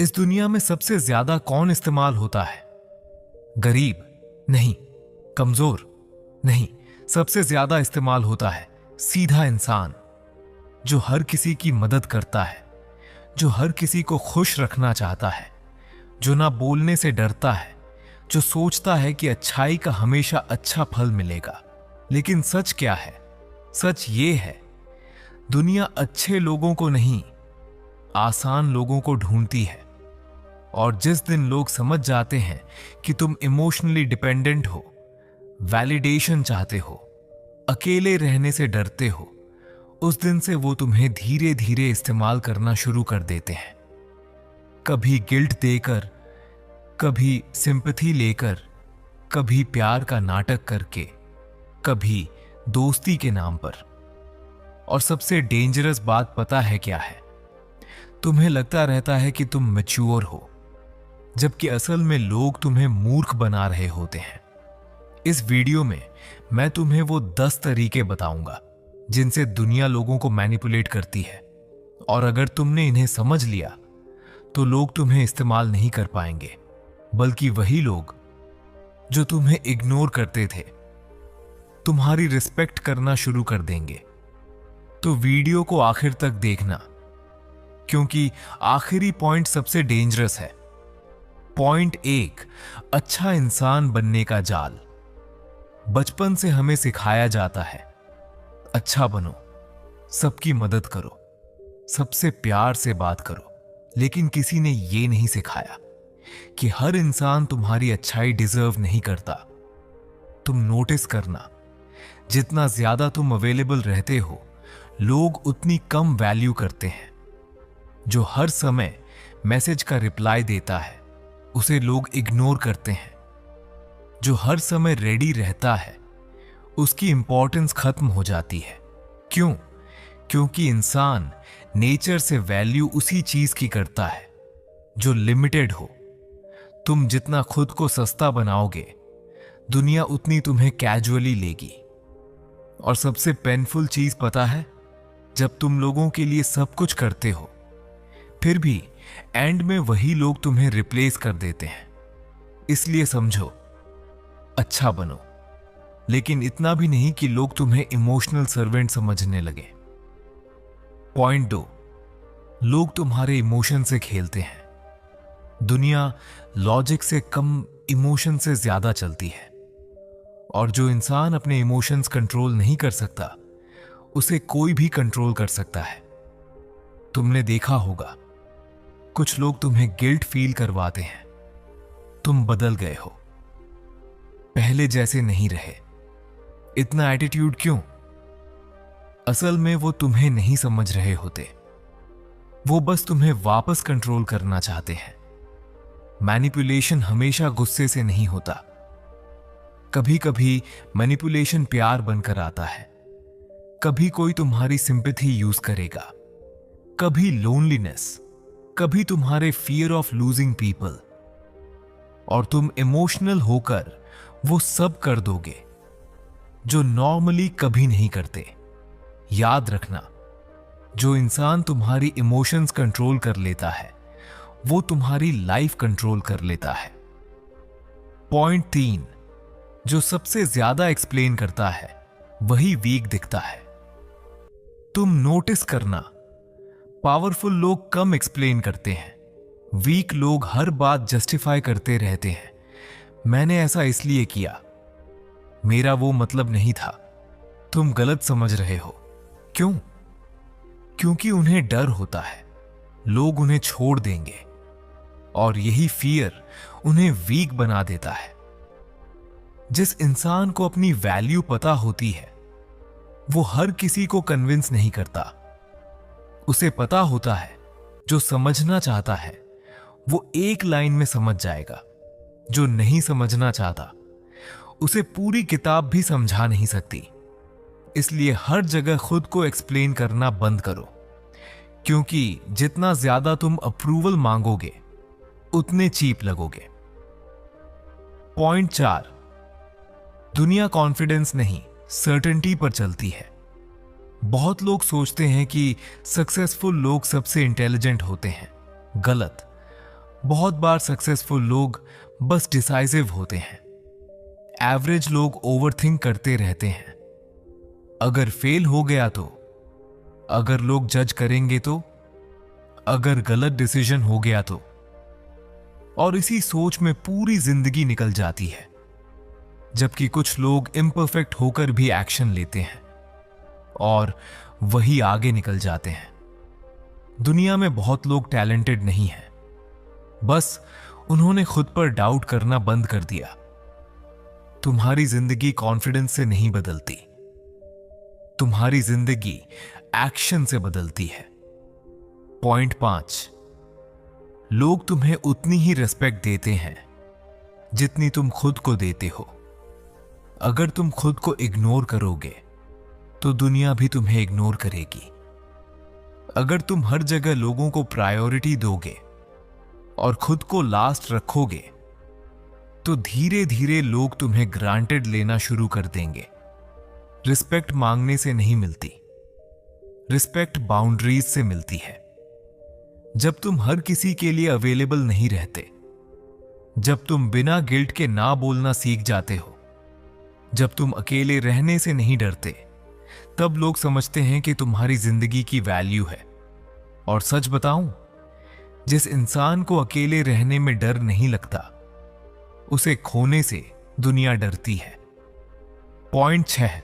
इस दुनिया में सबसे ज्यादा कौन इस्तेमाल होता है? गरीब नहीं, कमजोर नहीं, सबसे ज्यादा इस्तेमाल होता है सीधा इंसान, जो हर किसी की मदद करता है, जो हर किसी को खुश रखना चाहता है, जो ना बोलने से डरता है, जो सोचता है कि अच्छाई का हमेशा अच्छा फल मिलेगा। लेकिन सच क्या है? सच ये है, दुनिया अच्छे लोगों को नहीं, आसान लोगों को ढूंढती है। और जिस दिन लोग समझ जाते हैं कि तुम इमोशनली डिपेंडेंट हो, वैलिडेशन चाहते हो, अकेले रहने से डरते हो, उस दिन से वो तुम्हें धीरे धीरे इस्तेमाल करना शुरू कर देते हैं। कभी गिल्ट देकर, कभी सिंपैथी लेकर, कभी प्यार का नाटक करके, कभी दोस्ती के नाम पर। और सबसे डेंजरस बात पता है क्या है? तुम्हें लगता रहता है कि तुम मैच्योर हो, जबकि असल में लोग तुम्हें मूर्ख बना रहे होते हैं। इस वीडियो में मैं तुम्हें वो 10 तरीके बताऊंगा जिनसे दुनिया लोगों को मैनिपुलेट करती है। और अगर तुमने इन्हें समझ लिया तो लोग तुम्हें इस्तेमाल नहीं कर पाएंगे, बल्कि वही लोग जो तुम्हें इग्नोर करते थे तुम्हारी रिस्पेक्ट करना शुरू कर देंगे। तो वीडियो को आखिर तक देखना, क्योंकि आखिरी पॉइंट सबसे डेंजरस है। पॉइंट 1, अच्छा इंसान बनने का जाल। बचपन से हमें सिखाया जाता है, अच्छा बनो, सबकी मदद करो, सबसे प्यार से बात करो। लेकिन किसी ने यह नहीं सिखाया कि हर इंसान तुम्हारी अच्छाई डिजर्व नहीं करता। तुम नोटिस करना, जितना ज्यादा तुम अवेलेबल रहते हो, लोग उतनी कम वैल्यू करते हैं। जो हर समय मैसेज का रिप्लाई देता है, उसे लोग इग्नोर करते हैं। जो हर समय रेडी रहता है, उसकी इंपॉर्टेंस खत्म हो जाती है। क्यों? क्योंकि इंसान नेचर से वैल्यू उसी चीज की करता है जो लिमिटेड हो। तुम जितना खुद को सस्ता बनाओगे, दुनिया उतनी तुम्हें कैजुअली लेगी। और सबसे पेनफुल चीज पता है? जब तुम लोगों के लिए सब कुछ करते हो, फिर भी एंड में वही लोग तुम्हें रिप्लेस कर देते हैं। इसलिए समझो, अच्छा बनो, लेकिन इतना भी नहीं कि लोग तुम्हें इमोशनल सर्वेंट समझने लगे। पॉइंट 2, लोग तुम्हारे इमोशन से खेलते हैं। दुनिया लॉजिक से कम, इमोशन से ज्यादा चलती है। और जो इंसान अपने इमोशंस कंट्रोल नहीं कर सकता, उसे कोई भी कंट्रोल कर सकता है। तुमने देखा होगा, कुछ लोग तुम्हें गिल्ट फील करवाते हैं, तुम बदल गए हो, पहले जैसे नहीं रहे। इतना एटीट्यूड क्यों? असल में वो तुम्हें नहीं समझ रहे होते, वो बस तुम्हें वापस कंट्रोल करना चाहते हैं। मैनिपुलेशन हमेशा गुस्से से नहीं होता। कभी कभी मैनिपुलेशन प्यार बनकर आता है, कभी कोई तुम्हारी सिंपैथी यूज करेगा, कभी लोनलीनेस, कभी तुम्हारे फियर ऑफ लूजिंग पीपल। और तुम इमोशनल होकर वो सब कर दोगे जो नॉर्मली कभी नहीं करते। याद रखना, जो इंसान तुम्हारी इमोशंस कंट्रोल कर लेता है, वो तुम्हारी लाइफ कंट्रोल कर लेता है। पॉइंट 3, जो सबसे ज्यादा एक्सप्लेन करता है, वही वीक दिखता है। तुम नोटिस करना, पावरफुल लोग कम एक्सप्लेन करते हैं, वीक लोग हर बात जस्टिफाई करते रहते हैं। मैंने ऐसा इसलिए किया, मेरा वो मतलब नहीं था, तुम गलत समझ रहे हो। क्यों? क्योंकि उन्हें डर होता है लोग उन्हें छोड़ देंगे, और यही फियर उन्हें वीक बना देता है। जिस इंसान को अपनी वैल्यू पता होती है, वो हर किसी को कन्विंस नहीं करता। उसे पता होता है, जो समझना चाहता है वो एक लाइन में समझ जाएगा, जो नहीं समझना चाहता उसे पूरी किताब भी समझा नहीं सकती। इसलिए हर जगह खुद को एक्सप्लेन करना बंद करो, क्योंकि जितना ज्यादा तुम अप्रूवल मांगोगे, उतने चीप लगोगे। पॉइंट 4, दुनिया कॉन्फिडेंस नहीं, सर्टेनिटी पर चलती है। बहुत लोग सोचते हैं कि सक्सेसफुल लोग सबसे इंटेलिजेंट होते हैं। गलत। बहुत बार सक्सेसफुल लोग बस डिसाइसिव होते हैं। एवरेज लोग ओवरथिंक करते रहते हैं। अगर फेल हो गया तो, अगर लोग जज करेंगे तो, अगर गलत डिसीजन हो गया तो, और इसी सोच में पूरी जिंदगी निकल जाती है। जबकि कुछ लोग इम्परफेक्ट होकर भी एक्शन लेते हैं और वही आगे निकल जाते हैं। दुनिया में बहुत लोग टैलेंटेड नहीं हैं, बस उन्होंने खुद पर डाउट करना बंद कर दिया। तुम्हारी जिंदगी कॉन्फिडेंस से नहीं बदलती, तुम्हारी जिंदगी एक्शन से बदलती है। पॉइंट 5, लोग तुम्हें उतनी ही रिस्पेक्ट देते हैं जितनी तुम खुद को देते हो। अगर तुम खुद को इग्नोर करोगे तो दुनिया भी तुम्हें इग्नोर करेगी। अगर तुम हर जगह लोगों को प्रायोरिटी दोगे और खुद को लास्ट रखोगे तो धीरे धीरे लोग तुम्हें ग्रांटेड लेना शुरू कर देंगे। रिस्पेक्ट मांगने से नहीं मिलती, रिस्पेक्ट बाउंड्रीज से मिलती है। जब तुम हर किसी के लिए अवेलेबल नहीं रहते, जब तुम बिना गिल्ट के ना बोलना सीख जाते हो, जब तुम अकेले रहने से नहीं डरते, तब लोग समझते हैं कि तुम्हारी जिंदगी की वैल्यू है। और सच बताऊं, जिस इंसान को अकेले रहने में डर नहीं लगता, उसे खोने से दुनिया डरती है। पॉइंट 6,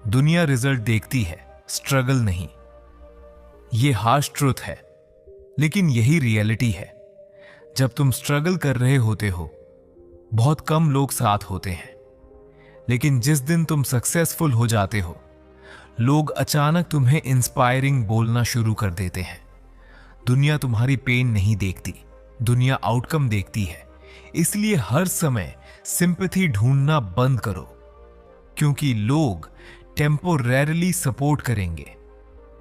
दुनिया रिजल्ट देखती है, स्ट्रगल नहीं। यह हार्श ट्रुथ है, लेकिन यही रियलिटी है। जब तुम स्ट्रगल कर रहे होते हो, बहुत कम लोग साथ होते हैं। लेकिन जिस दिन तुम सक्सेसफुल हो जाते हो, लोग अचानक तुम्हें इंस्पायरिंग बोलना शुरू कर देते हैं। दुनिया तुम्हारी पेन नहीं देखती, दुनिया आउटकम देखती है। इसलिए हर समय सिंपैथी ढूंढना बंद करो, क्योंकि लोग टेम्पोरेरली सपोर्ट करेंगे,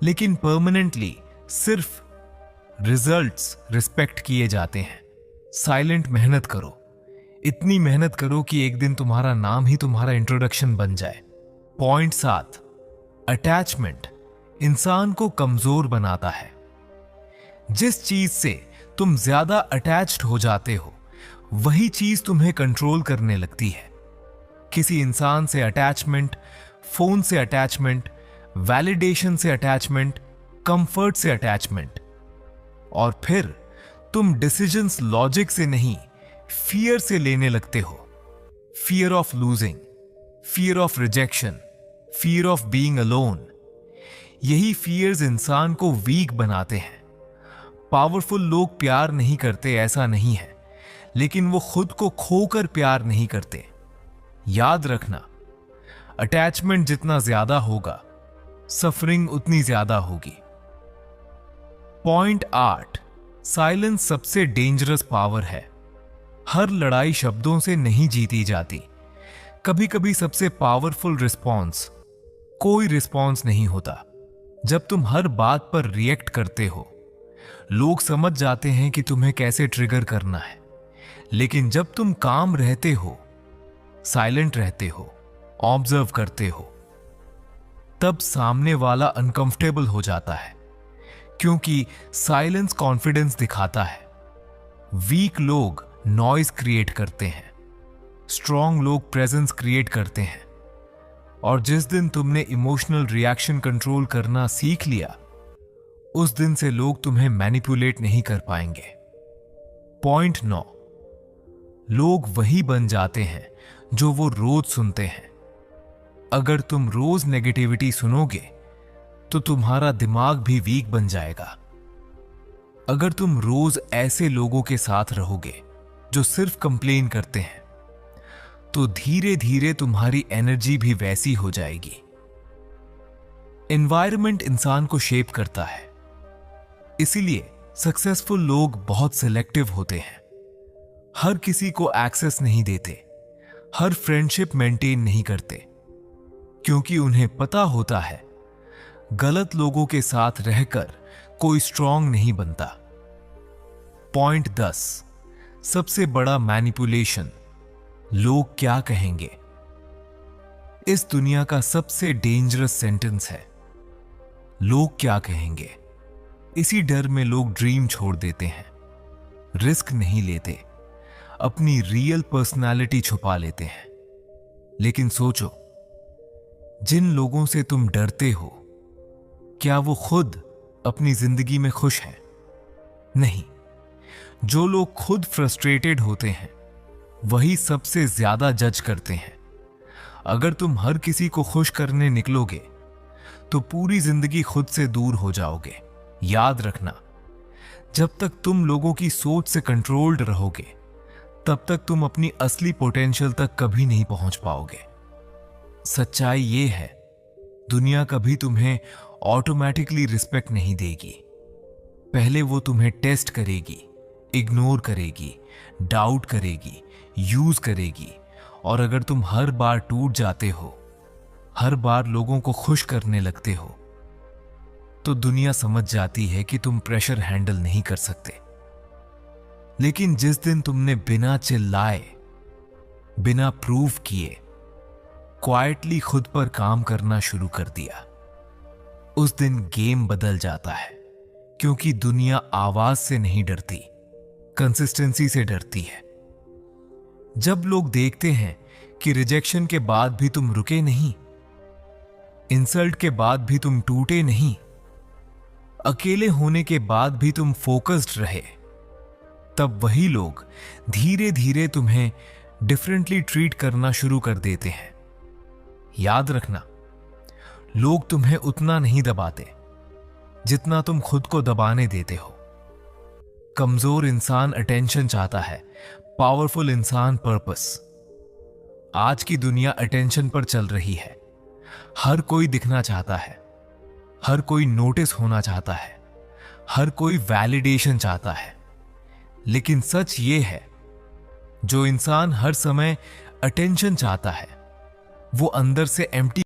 लेकिन परमानेंटली सिर्फ रिजल्ट्स रिस्पेक्ट किए जाते हैं। साइलेंट मेहनत करो, इतनी मेहनत करो कि एक दिन तुम्हारा नाम ही तुम्हारा इंट्रोडक्शन बन जाए। पॉइंट 7, अटैचमेंट इंसान को कमजोर बनाता है। जिस चीज से तुम ज्यादा अटैच्ड हो जाते हो, वही चीज तुम्हें कंट्रोल करने लगती है। किसी इंसान से अटैचमेंट, फोन से अटैचमेंट, वैलिडेशन से अटैचमेंट, कंफर्ट से अटैचमेंट, और फिर तुम डिसीजंस लॉजिक से नहीं, फियर से लेने लगते हो। Fear of losing, fear of rejection, fear of being alone. यही फियर्स इंसान को वीक बनाते हैं। पावरफुल लोग प्यार नहीं करते ऐसा नहीं है, लेकिन वो खुद को खोकर प्यार नहीं करते। याद रखना, अटैचमेंट जितना ज्यादा होगा, सफरिंग उतनी ज्यादा होगी। पॉइंट 8, साइलेंस सबसे डेंजरस पावर है। हर लड़ाई शब्दों से नहीं जीती जाती। कभी कभी सबसे पावरफुल रिस्पॉन्स कोई रिस्पॉन्स नहीं होता। जब तुम हर बात पर रिएक्ट करते हो, लोग समझ जाते हैं कि तुम्हें कैसे ट्रिगर करना है। लेकिन जब तुम काम रहते हो, साइलेंट रहते हो, ऑब्जर्व करते हो, तब सामने वाला अनकंफर्टेबल हो जाता है, क्योंकि साइलेंस कॉन्फिडेंस दिखाता है। वीक लोग नॉइज क्रिएट करते हैं, स्ट्रॉन्ग लोग प्रेजेंस क्रिएट करते हैं। और जिस दिन तुमने इमोशनल रिएक्शन कंट्रोल करना सीख लिया, उस दिन से लोग तुम्हें मैनिपुलेट नहीं कर पाएंगे। पॉइंट 9, लोग वही बन जाते हैं जो वो रोज सुनते हैं। अगर तुम रोज नेगेटिविटी सुनोगे तो तुम्हारा दिमाग भी वीक बन जाएगा। अगर तुम रोज ऐसे लोगों के साथ रहोगे जो सिर्फ कंप्लेन करते हैं, तो धीरे धीरे तुम्हारी एनर्जी भी वैसी हो जाएगी। एनवायरनमेंट इंसान को शेप करता है, इसीलिए सक्सेसफुल लोग बहुत सिलेक्टिव होते हैं। हर किसी को एक्सेस नहीं देते, हर फ्रेंडशिप मेंटेन नहीं करते, क्योंकि उन्हें पता होता है गलत लोगों के साथ रहकर कोई स्ट्रांग नहीं बनता। पॉइंट 10, सबसे बड़ा मैनिपुलेशन, लोग क्या कहेंगे। इस दुनिया का सबसे डेंजरस सेंटेंस है, लोग क्या कहेंगे। इसी डर में लोग ड्रीम छोड़ देते हैं, रिस्क नहीं लेते, अपनी रियल पर्सनालिटी छुपा लेते हैं। लेकिन सोचो, जिन लोगों से तुम डरते हो, क्या वो खुद अपनी जिंदगी में खुश हैं? नहीं। जो लोग खुद फ्रस्ट्रेटेड होते हैं वही सबसे ज्यादा जज करते हैं। अगर तुम हर किसी को खुश करने निकलोगे तो पूरी जिंदगी खुद से दूर हो जाओगे। याद रखना, जब तक तुम लोगों की सोच से कंट्रोल्ड रहोगे तब तक तुम अपनी असली पोटेंशियल तक कभी नहीं पहुंच पाओगे। सच्चाई ये है, दुनिया कभी तुम्हें ऑटोमेटिकली रिस्पेक्ट नहीं देगी। पहले वो तुम्हें टेस्ट करेगी, इग्नोर करेगी, डाउट करेगी, यूज करेगी। और अगर तुम हर बार टूट जाते हो, हर बार लोगों को खुश करने लगते हो, तो दुनिया समझ जाती है कि तुम प्रेशर हैंडल नहीं कर सकते। लेकिन जिस दिन तुमने बिना चिल्लाए, बिना प्रूफ किए, क्वाइटली खुद पर काम करना शुरू कर दिया, उस दिन गेम बदल जाता है। क्योंकि दुनिया आवाज से नहीं डरती, कंसिस्टेंसी से डरती है। जब लोग देखते हैं कि रिजेक्शन के बाद भी तुम रुके नहीं, इंसल्ट के बाद भी तुम टूटे नहीं, अकेले होने के बाद भी तुम फोकस्ड रहे, तब वही लोग धीरे धीरे तुम्हें डिफरेंटली ट्रीट करना शुरू कर देते हैं। याद रखना, लोग तुम्हें उतना नहीं दबाते जितना तुम खुद को दबाने देते हो। कमजोर इंसान अटेंशन चाहता है, पावरफुल इंसान पर्पस। आज की दुनिया अटेंशन पर चल रही है। हर कोई दिखना चाहता है, हर कोई नोटिस होना चाहता है, हर कोई वैलिडेशन चाहता है। लेकिन सच ये है, जो इंसान हर समय अटेंशन चाहता है वो अंदर से एम्प्टी